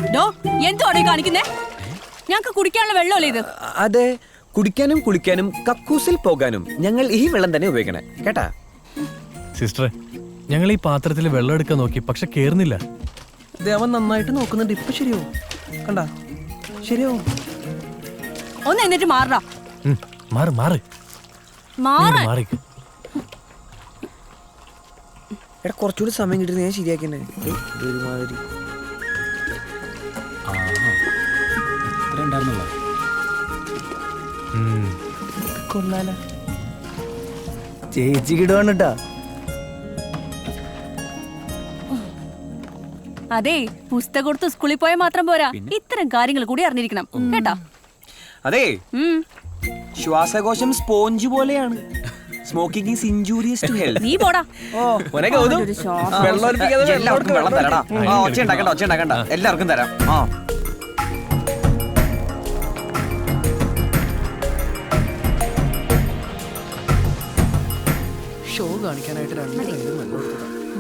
എന്തോടെ കാണിക്കുന്നേ? ഞങ്ങൾക്ക് കുടിക്കാനുള്ള വെള്ളമല്ലേ ഇത്? അതെ, കുടിക്കാനും കുളിക്കാനും കക്കൂസിൽ പോകാനും ഞങ്ങൾ ഈ വെള്ളം തന്നെ ഉപയോഗിക്കണേ കേട്ടാ. സിസ്റ്ററെ, ഞങ്ങൾ ഈ പാത്രത്തിൽ വെള്ളം എടുക്കാൻ നോക്കി, പക്ഷെ കേറുന്നില്ല. അവൻ നന്നായിട്ട് നോക്കുന്നുണ്ട്. ഇപ്പൊ ശരിയോ? കണ്ടാ ശരിയോ? ഒന്ന് എന്നിട്ട് മാറാ. മാറ് മാറ് മാറി. എടാ കുറച്ചുകൂടി സമയം കിട്ടി ഞാൻ ശരിയാക്കിന്നെ. ഒരുമാതിരി കൊള്ളാല ചേച്ചി കിടുവാണ്ട്ടാ. അതെ, പുസ്തകം കൊടുത്ത് സ്കൂളിൽ പോയാൽ മാത്രം പോരാ, ഇത്തരം കാര്യങ്ങൾ കൂടി അറിഞ്ഞിരിക്കണം കേട്ടാ. അതെ, ശ്വാസകോശം സ്പോഞ്ച് പോലെയാണ്. Smoking is injurious to health. നീ പോടാ. എല്ലാവർക്കും വെള്ളം തരടാ. ഒച്ച ഉണ്ടാക്കണ്ട, എല്ലാവർക്കും തരാം. ഷോ കാണിക്കാനായിട്ട്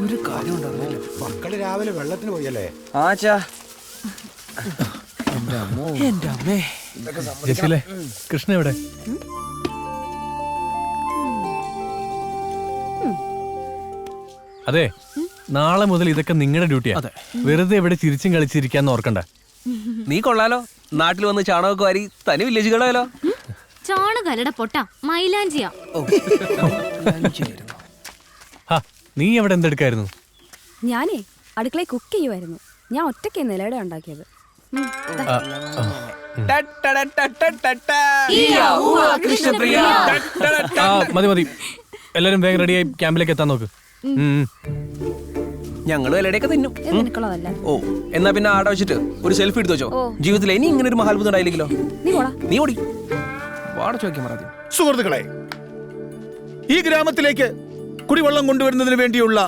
ഒരു കാര്യം ഉണ്ടായിരുന്നില്ല. മക്കള് രാവിലെ വെള്ളത്തിന് പോയല്ലേ? എന്റെ അമ്മേ. ജെസിലെ, കൃഷ്ണ എവിടെ? അതെ, നാളെ മുതൽ ഇതൊക്കെ നിങ്ങളുടെ ഡ്യൂട്ടിയാ. വെറുതെ എവിടെ ചിരിച്ചും കളിച്ചിരിക്കാന്ന് ഓർക്കണ്ട. നീ കൊള്ളാലോ, നാട്ടിൽ വന്ന് ചാണകമൊക്കെ വാരി തനി വില്ലേജ് കളയാലോ. ചാണകലട പൊട്ട മൈലാഞ്ചിയാ. നീ എവിടെ എന്തെടുക്കായിരുന്നു? ഞാനേ അടുക്കളയിൽ കുക്ക് ചെയ്യുമായിരുന്നു. ഞാൻ ഒറ്റയ്ക്ക് നിലയുടെ ഉണ്ടാക്കിയത്. മതി മതി, എല്ലാരും വേഗം റെഡിയായി ക്യാമ്പിലേക്ക് എത്താൻ നോക്ക്. ഞങ്ങളും ഇലയുടെയൊക്കെ തിന്നും. നിനക്കുള്ളതല്ല. ഓ, എന്നാ പിന്നെ ആടെ വെച്ചിട്ട് ഒരു സെൽഫി എടുത്ത് വെച്ചോ. ജീവിതത്തിൽ ഇനി ഇങ്ങനെ ഒരു മഹാത്ഭുതം ഉണ്ടായില്ലെങ്കിലോ. നീ ഓടി വാട ചോദിക്കാൻ പറഞ്ഞു. സുഹൃത്തുക്കളെ, ഈ ഗ്രാമത്തിലേക്ക് കുടിവെള്ളം കൊണ്ടുവരുന്നതിന് വേണ്ടിയുള്ള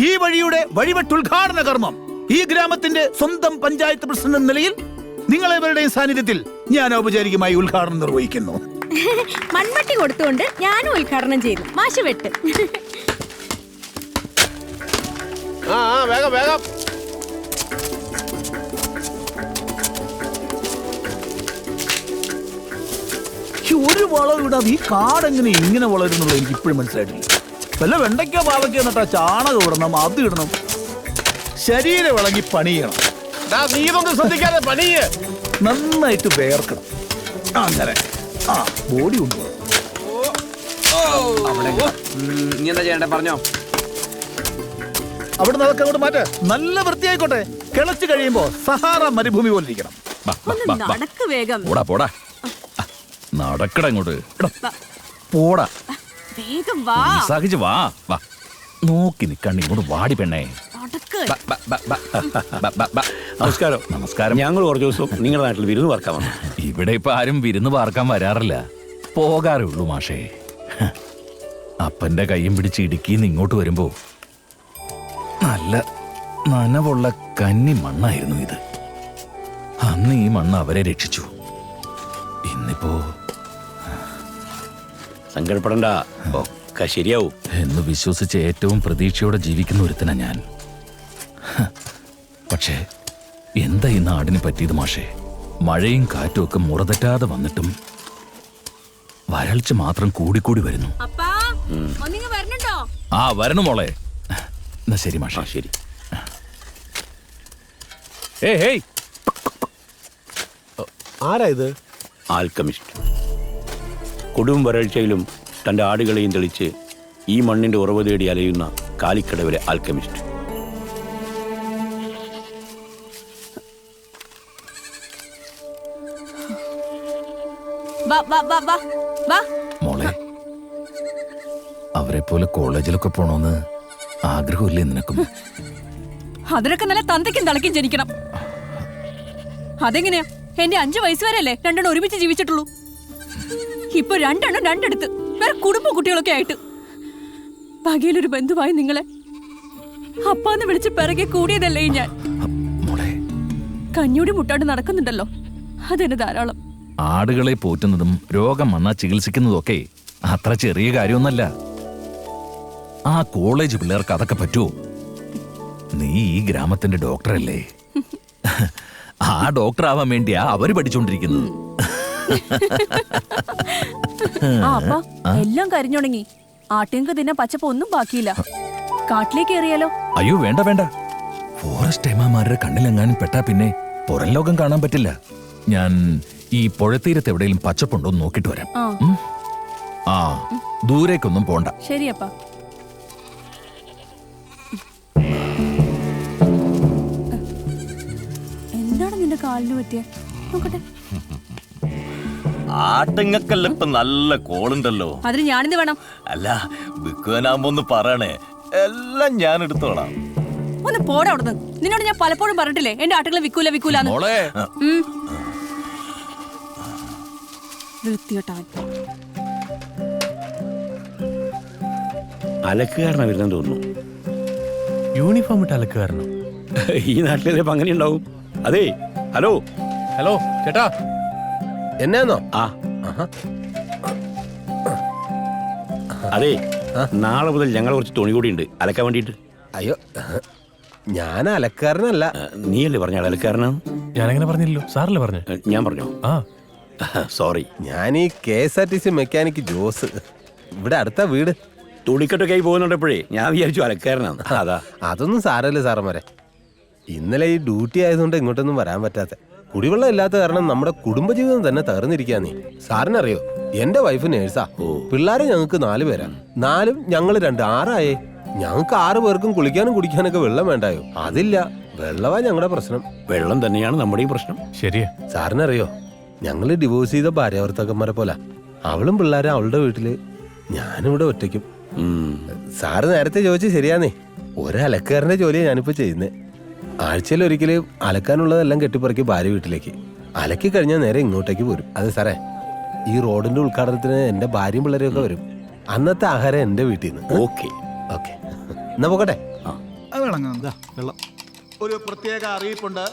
ഈ വഴിയുടെ വഴിവെട്ടുദ്ഘാടന കർമ്മം ഈ ഗ്രാമത്തിന്റെ സ്വന്തം പഞ്ചായത്ത് പ്രസിഡന്റ് എന്ന നിലയിൽ നിങ്ങളെവരുടെയും സാന്നിധ്യത്തിൽ ഞാൻ ഔപചാരികമായി ഉദ്ഘാടനം നിർവഹിക്കുന്നു. മൺമട്ടി കൊടുത്തുകൊണ്ട് ഞാനും ഉദ്ഘാടനം ചെയ്തു. മാഷ് വെട്ട്. വേഗം വേഗം. ഒരു വളം ഇടാതെ ഈ കാടെങ്ങനെ ഇങ്ങനെ വളരുന്നുള്ളത് എനിക്ക് ഇപ്പോഴും മനസ്സിലായിട്ടില്ല. വല്ല വെണ്ടയ്ക്കോ പാവയ്ക്കോ എന്നിട്ടാ ചാണകം ഇടണം, അത് ഇടണം. ശരീരം ഇളകി പണിയണം. നീതൊന്നും ശ്രദ്ധിക്കാതെ പണിയ്. നന്നായിട്ട് വേർക്കണം. അങ്ങനെ ബോഡി ഉണ്ട്. നീ എന്താ ചെയ്യണ്ടേ പറഞ്ഞോ. അവിടെ നടക്ക്, അങ്ങോട്ട് മാറ്റ്. നല്ല വൃത്തിയായിക്കോട്ടെ. കിളച്ച് കഴിയുമ്പോ സഹാറ മരുഭൂമി പോലെ ഇരിക്കണം. നടക്ക് വേഗം. പോടാ നടക്കട ഇങ്ങോട്ട്. പോടാ വേഗം വാ. സഹിച്ച് വാ. നോക്കി നിക്കണ്ട, ഇങ്ങോട്ട് വാടി പെണ്ണേ. നമസ്കാരം. നമസ്കാരം. ഞങ്ങൾ കുറച്ച് ദിവസം നിങ്ങളുടെ നാട്ടിൽ വിരുന്ന് പാർക്കാൻ വന്നു. ഇവിടെ ഇപ്പൊ ആരും വിരുന്ന് പാർക്കാൻ വരാറില്ല, പോകാറേ ഉള്ളൂ മാഷേ. അപ്പന്റെ കയ്യും പിടിച്ച് ഇടുക്കിന്ന് ഇങ്ങോട്ട് വരുമ്പോ നല്ല നനവുള്ള കന്നി മണ്ണായിരുന്നു ഇത്. അന്ന് ഈ മണ്ണ് അവരെ രക്ഷിച്ചു. ഇന്നിപ്പോ സങ്കടപ്പെടണ്ട, ഒക്കെ ശരിയാവും എന്ന് വിശ്വസിച്ച് ഏറ്റവും പ്രതീക്ഷയോടെ ജീവിക്കുന്ന ഒരുത്തനാ ഞാൻ. പക്ഷേ എന്താ ഈ നാടിന് പറ്റിയത് മാഷേ? മഴയും കാറ്റും ഒക്കെ മുറതെറ്റാതെ വന്നിട്ടും വരൾച്ച മാത്രം കൂടിക്കൂടി വരുന്നു. വരണം മോളെ. എന്നാ ശരി മാഷ. ശരി. ആരാ ഇത്? ആൽക്കമിസ്റ്റ്. കൊടും വരൾച്ചയിലും തൻ്റെ ആടുകളെയും തെളിച്ച് ഈ മണ്ണിന്റെ ഉറവ് തേടി അലയുന്ന കാലിക്കടവിലെ ആൽക്കമിസ്റ്റ്. മോളെ, അവരെ പോലെ കോളേജിലൊക്കെ പോണോന്ന് ആഗ്രഹമില്ലേ നിനക്കും? അതിനൊക്കെ നല്ല തന്തയ്ക്കും തളയ്ക്കും ജനിക്കണം. അതെങ്ങനെയാ? എന്റെ 5 വയസ്സ് വരെയല്ലേ രണ്ടെണ്ണം ഒരുമിച്ച് ജീവിച്ചിട്ടുള്ളൂ. ഇപ്പൊ രണ്ടെണ്ണം രണ്ടെടുത്ത് വേറെ കുടുംബ കുട്ടികളൊക്കെ ആയിട്ട്. വകയിലൊരു ബന്ധുവായി നിങ്ങളെ അപ്പാന്ന് വിളിച്ച് പിറകെ കൂടിയതല്ലേ ഞാൻ. കഞ്ഞൂടി മുട്ടാണ്ട് നടക്കുന്നുണ്ടല്ലോ, അതെന്നെ ധാരാളം. ആടുകളെ പോറ്റുന്നതും രോഗം വന്നാ ചികിത്സിക്കുന്നതും ഒക്കെ അത്ര ചെറിയ കാര്യമൊന്നല്ല. ആ കോളേജ് പിള്ളേർക്ക് അതൊക്കെ പറ്റുമോ? നീ ഈ ഗ്രാമത്തിന്റെ ഡോക്ടറല്ലേ? ആ ഡോക്ടർ ആവാൻ വേണ്ടിയാ അവര് പഠിച്ചോണ്ടിരിക്കുന്നത്. ആ അപ്പ എല്ലാം കരിഞ്ഞുണങ്ങി. ആട്ടിയങ്ക് തിന്നാൻ പച്ചപ്പ് ഒന്നും ബാക്കിയില്ല. കാട്ടിലേക്ക് എറിയാലോ? അയ്യോ വേണ്ട വേണ്ട, ഫോറസ്റ്റ് ഏമാമാരുടെ കണ്ണിലെങ്ങാനും പെട്ടാ പിന്നെ പുറം ലോകം കാണാൻ പറ്റില്ല. ഞാൻ ഈ പുഴത്തീരത്ത് എവിടെയും പച്ചപ്പുണ്ടോ എന്ന് നോക്കിട്ട് വരാം. ഉം? ആ ദൂരേക്കൊന്നും പോണ്ട. ശരിയപ്പ. എന്താണ് നിന്റെ കാലിന് പറ്റിയ? നോക്കട്ടെ. ആട്ടിങ്ങക്കല്ല ഇപ്പൊ നല്ല കോളുണ്ടല്ലോ. അതിന് ഞാനെന്ത് വേണം? അല്ല വിൽക്കുവാനാകുമ്പോ ഒന്ന് പറയണേ, എല്ലാം ഞാൻ എടുത്തോളാം. ഒന്ന് പോടാ അവിടുന്ന്. നിന്നോട് ഞാൻ പലപ്പോഴും പറഞ്ഞിട്ടില്ലേ എന്റെ ആട്ടുകളെ വിക്കൂല വിക്കൂലാന്ന്. മോളെ വൃത്തികെട്ടവൻ. അലക്കുകാരനാ വരുന്നെന്ന് തോന്നുന്നു. യൂണിഫോം ഇട്ട് അലക്കുകാരനോ? ഈ നാട്ടിലെ ഇപ്പൊ അങ്ങനെ ഉണ്ടാവും. അതെ, ഹലോ ഹലോ ചേട്ടാ. എന്നാന്നോ? ആ അതെ, നാളെ മുതൽ ഞങ്ങൾ കുറച്ച് തുണി കൂടി ഉണ്ട് അലക്കാൻ വേണ്ടിയിട്ട്. അയ്യോ, ഞാൻ അലക്കാരനല്ല. നീയല്ലേ പറഞ്ഞ അലക്കാരനാണ്? ഞാനങ്ങനെ പറഞ്ഞില്ലല്ലോ, സാറല്ലേ പറഞ്ഞു. ഞാൻ പറഞ്ഞോ? ആ സോറി. ഞാൻ ഈ KSRTC മെക്കാനിക് ജോസ്, ഇവിടെ അടുത്ത വീട്. തുണിക്കെട്ടൊക്കെ ആയി പോകുന്നുണ്ടപ്പോഴേ ഞാൻ വിചാരിച്ചു അലക്കാരനാണ്. അതാ. അതൊന്നും സാരല്ലേ സാറന്മാരെ. ഇന്നലെ ഈ ഡ്യൂട്ടി ആയതുകൊണ്ട് ഇങ്ങോട്ടൊന്നും വരാൻ പറ്റാത്ത. കുടിവെള്ളം ഇല്ലാത്ത കാരണം നമ്മുടെ കുടുംബജീവിതം തന്നെ തകർന്നിരിക്കാന്നേ. സാറിനറിയോ, എന്റെ വൈഫ് നേഴ്സാ. പിള്ളേരെ ഞങ്ങൾക്ക് 4 പേരാണ്. 4ഉം ഞങ്ങൾ 2, 6 ആയേ. ഞങ്ങൾക്ക് 6 പേർക്കും കുളിക്കാനും കുടിക്കാനൊക്കെ വെള്ളം വേണ്ടായോ? അതില്ല, വെള്ളവാ ഞങ്ങളുടെ പ്രശ്നം. വെള്ളം തന്നെയാണ് നമ്മുടെ ഈ പ്രശ്നം. ശരിയാ. സാറിനറിയോ, ഞങ്ങള് ഡിവോഴ്സ് ചെയ്ത ഭാര്യാഭർത്താക്കന്മാരെ പോലെ. അവളും പിള്ളേരും അവളുടെ വീട്ടില്, ഞാനിവിടെ ഒറ്റയ്ക്കും. സാറ് നേരത്തെ ചോദിച്ചു ശരിയാന്നേ. ഒരലക്കാരന്റെ ജോലിയാണ് ഞാനിപ്പോ ചെയ്യുന്നത്. ആഴ്ചയിൽ ഒരിക്കല് അലക്കാനുള്ളതെല്ലാം കെട്ടിപ്പറക്കി ഭാര്യ വീട്ടിലേക്ക് അലക്കി കഴിഞ്ഞാൽ നേരെ ഇങ്ങോട്ടേക്ക് പോരും. അതെ സാറേ, ഈ റോഡിന്റെ ഉദ്ഘാടനത്തിന് എന്റെ ഭാര്യയും പിള്ളേരും ഒക്കെ വരും. അന്നത്തെ ആഹാരം എന്റെ വീട്ടിൽ നിന്ന്. ഓക്കെ ഓക്കെ, എന്നാ പോകട്ടെ. ഒരു പ്രത്യേക അറിയിപ്പുണ്ട്.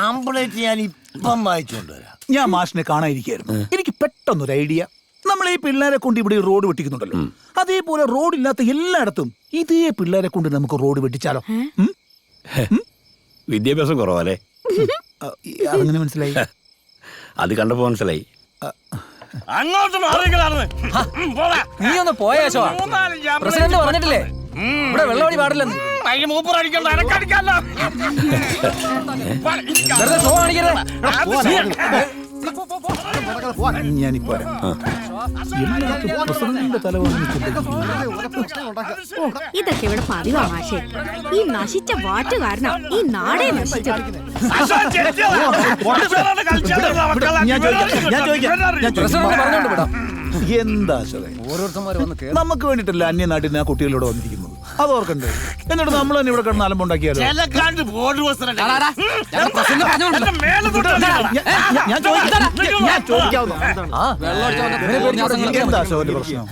ആംബുലൻസ് ഞാൻ ഇപ്പം വായിച്ചോണ്ട് വരാം. ഞാൻ മാഷിനെ കാണാതിരിക്കായിരുന്നു. എനിക്ക് പെട്ടെന്നൊരു ഐഡിയ. നമ്മൾ ഈ പിള്ളേരെ കൊണ്ട് ഇവിടെ റോഡ് വെട്ടിക്കുന്നുണ്ടല്ലോ, അതേപോലെ റോഡില്ലാത്ത എല്ലായിടത്തും ഇതേ പിള്ളേരെ കൊണ്ട് നമുക്ക് റോഡ് വെട്ടിച്ചാലോ? വിദ്യാഭ്യാസം കുറവല്ലേ? അതങ്ങനെ മനസ്സിലായി? അത് കണ്ടപ്പോ മനസ്സിലായി. അങ്ങോട്ട് മാറികളാണ്. നീ ഒന്ന് പോയാശോ, പ്രസിഡന്റ് പറഞ്ഞിട്ടില്ലേ ഇവിടെ വെള്ളമടി പാടില്ലെന്ന്. മൂപ്പറടിക്കണ്ട, എനക്കടിക്കല്ലോ. ഷോ കാണിക്കരുത്. ഞാനിപ്പോ പ്രസിഡന്റിന്റെ തല ഇതൊക്കെ ഇവിടെ പതിവാ മാഷേ. ഈ നശിച്ച വാറ്റ് കാരണം ഈ നാടേ നശിച്ചത്. എന്താ നമുക്ക് വേണ്ടിട്ടല്ല അന്യനാട്ടിൽ ആ കുട്ടികളോട് വന്നിരിക്കുന്നത്, അത് ഓർക്കണ്ടേ? എന്നിട്ട് നമ്മൾ തന്നെ ഇവിടെ കിടന്ന് അലമ്പുണ്ടാക്കിയാലോ? എന്താ അശോകന്റെ പ്രശ്നം?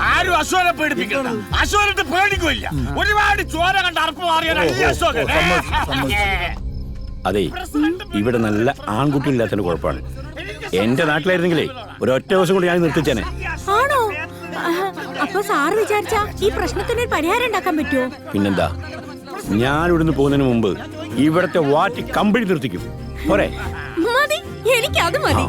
ആരും അശോകനെ പേടിപ്പിക്കണ്ട. അശോകനെ പേടിക്കില്ല. ഒരുപാട് ചോര കണ്ട് അർപ്പ് മാറിയ അശോകൻ. അതെ, ഇവിടെ നല്ല ആൺകുട്ടിയില്ലാത്തതിന് കുഴപ്പമാണ്. എന്റെ നാട്ടിലായിരുന്നെങ്കിലേ ഒരൊറ്റ ദിവസം കൊണ്ട് ഞാൻ നിർത്തിച്ചേനെ. ആണോ? അപ്പൊ സാറ് വിചാരിച്ചാ ഈ പ്രശ്നത്തിന് ഒരു പരിഹാരം ഉണ്ടാക്കാൻ പറ്റുമോ? പിന്നെന്താ, ഞാൻ ഇവിടുന്ന് പോകുന്നതിന് മുമ്പ് ഇവിടത്തെ വാറ്റ് കമ്പിളി നിർത്തിക്കും. പോരെ? മതി, എനിക്ക് അത് മതി.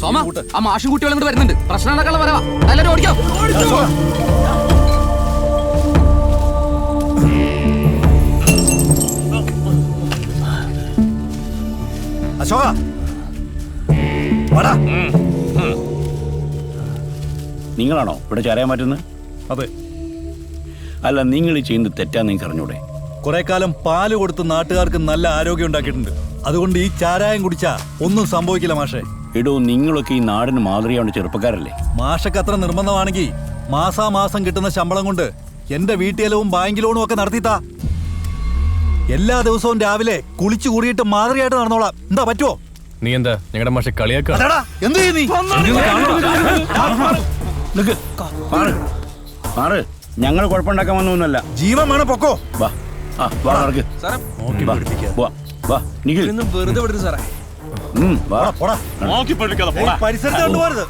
സോമ, ആ മാഷും കുട്ടികളും കൂടെ വരുന്നുണ്ട്. പ്രശ്നം ഉണ്ടാക്കാനുള്ള വരവാ. എല്ലാവരും ഓടിക്കോ. അശോക, നിങ്ങളാണോ ഇവിടെ ചാരാൻ മാറ്റുന്നത്? അതെ. അല്ല, നിങ്ങൾ ഈ ചെയ്യുന്നത് തെറ്റാന്ന് നിങ്ങൾക്ക് അറിഞ്ഞൂടെ? കുറെ കാലം പാല് കൊടുത്ത് നാട്ടുകാർക്ക് നല്ല ആരോഗ്യം ഉണ്ടാക്കിയിട്ടുണ്ട്. അതുകൊണ്ട് ഈ ചാരായം കുടിച്ചാ ഒന്നും സംഭവിക്കില്ല മാഷേ. എടോ, നിങ്ങളൊക്കെ ഈ നാടിന് മാതൃകയാവേണ്ട ചെറുപ്പക്കാരല്ലേ? മാഷക്ക് അത്ര നിർബന്ധമാണെങ്കിൽ മാസാമാസം കിട്ടുന്ന ശമ്പളം കൊണ്ട് എന്റെ വീട്ടിലവും ബാങ്ക് ലോണും ഒക്കെ നടത്തിത്താ. എല്ലാ ദിവസവും രാവിലെ കുളിച്ചു കൂടിയിട്ട് മാതൃകയായിട്ട് നടന്നോളാം. എന്താ പറ്റുമോ? നീ എന്താ ഞങ്ങളുടെ മാഷെ കളിയാക്ക? എന്ത് ചെയ്യും നീ? ഞങ്ങൾ കുഴപ്പമുണ്ടാക്കാൻ വന്നൊന്നുമല്ല. ജീവൻ വേണം, പൊക്കോ. വാ. ആ വാ നടക്ക്. വാ, വാ, വാ, നിഖിൽ. വെറുതെ വിടരുത് സാറേ. വാ. നോക്കി പഠിക്കാതെ പോടാ. പരിസരത്ത് കൊണ്ടുപോകരുത്.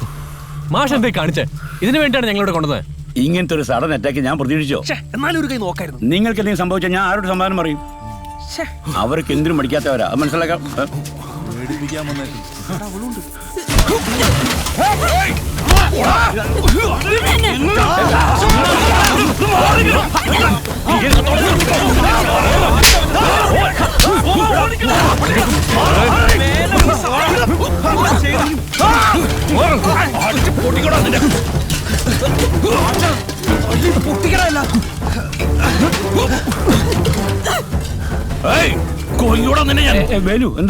മാഷ് എന്തേ കാണിച്ചേ? ഇതിനു വേണ്ടിയാണ് ഞങ്ങളിവിടെ കൊണ്ടുവന്നത്. ഇങ്ങനത്തെ ഒരു സഡൻ അറ്റാക്ക് ഞാൻ പ്രതീക്ഷിച്ചോ? എന്നാലും ഒരു കൈ നോക്കായിരുന്നു. നിങ്ങൾക്ക് എന്തെങ്കിലും സംഭവിച്ചാൽ ഞാൻ ആരോട് സമാധാനം പറയും? അവർക്ക് എന്തിനും പഠിക്കാത്തവരാ, അത് മനസ്സിലാക്കാം. പേടിപ്പിക്കാൻ വന്നേക്കും.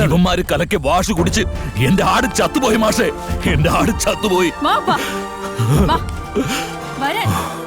ഇവന്മാര് കലക്കെ വാഷ് കുടിച്ച് എന്റെ ആട് ചത്തുപോയി മാഷേ, എന്റെ ആട് ചത്തുപോയി. വാ, വാ. വാ. വരാൻ